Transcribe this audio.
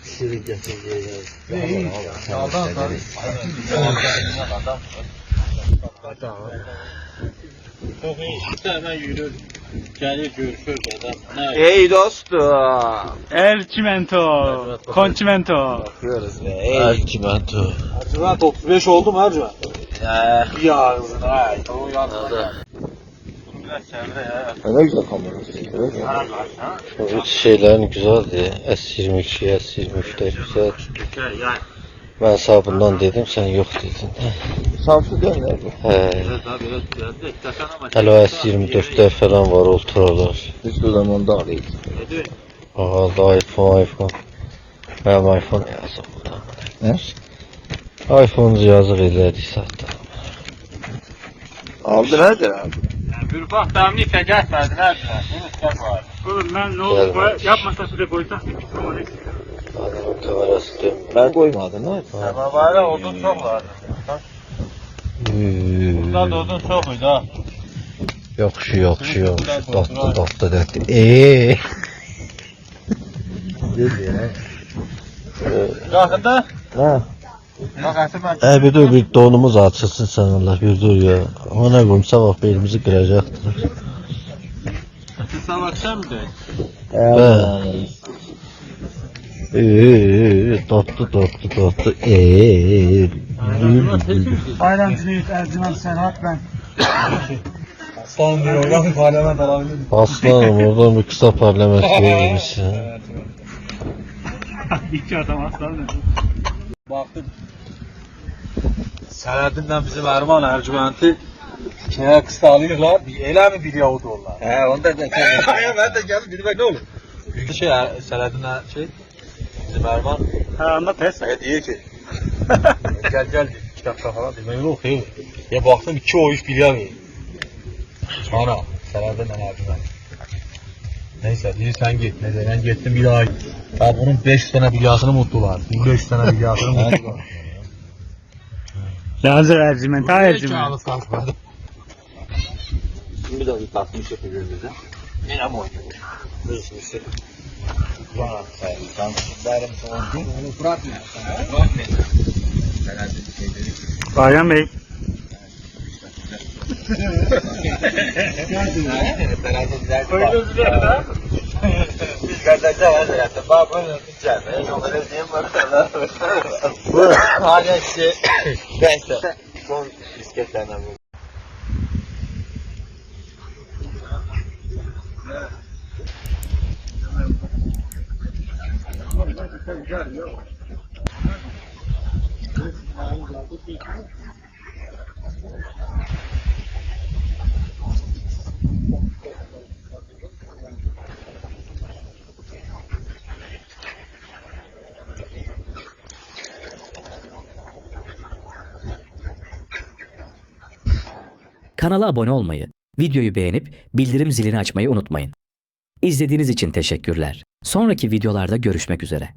Şirin getireceğiz. Adam. Çok iyi. Hemen yürür. Gelir görüşür adam. Ey dostum. Ercimento. Konçimento. Bakıyoruz be. Ercimento. Ercüment 35 oldu mu Ercüment? Bir ağzına. Ay. O yanına. Biraz çevre ya. Ne güzel kamera. Bu şeylerin güzeldi. S22, S23'te güzel. Yani. Ben sana bundan dedim, sen yok dedin. Samsung değil mi? He. Biraz daha biraz geldi. İstersen ama. Hele o S24'te falan var, ultralar. Biz bu zamanda alıyız. Ne diyor? Aha da iPhone. Benim iPhone yazık bu da. Ne? iPhone yazık elədik satdı. Aldı nedir abi? Bir ufak damlayıp geçmedin Ercüment. Ne var? Oğlum ben ne Gel olur bak. yapmasa size koysak. Adamın kamerası dönmüyor. Ben koymadım ne? Ama bari odun çok vardı. Burada da odun çok muydu ha? Yok şu. Doktu döktü. Yakında? Ha. Bak ben. Bir dur, bir donumuz açılsın sen Allah, bir dur ya. Ona koyayım, sabah belimizi kıracaktır. Sabah akşam mı değil? Tatlı. Bayram Cüneyt, Ercüment Serhat ben. Aslan diyor oradan parlament alabilir miyim? Aslanım, oradan bir kısa parlament verirmişsin. İki adam aslanım. Baktım. Selahattin'den bizim Erman Ercüment'i şeye kısa alıyorlar. Ele mi bir yahut onlar? He onda da Hayır ben de geldim bilmek ne olur? Büyük şey Selahattin'den bizim Erman Anlat test. diyor ki gel 2 dakika falan dedim. Ben yok değil. Ya baktım 2 o iş biliyor muyum? Sonra Selahattin'den Ercüment. Neyse diyor sen git. Neden ben gittim bir daha. Ya bunun 5 tane bilyasını mutlular. 5 tane bilyasını mutlular. Lazır Ercüment, ha Ercüment. Şimdi de bir tatmış yapıyoruz bize. Yine mi oynuyoruz? Hırsızı. Bana sen benim son gün onu bırakma. Bırakma. Herhalde bir şeyleri. Bayram Bey. Oynuyoruz ya. Biz kardeşler var zaten. Bak bunu tutacağım. Onları diyeyim bakalım. Bu hala şey. Neyse. Son bisikletlerden bu. Kanala abone olmayı, videoyu beğenip bildirim zilini açmayı unutmayın. İzlediğiniz için teşekkürler. Sonraki videolarda görüşmek üzere.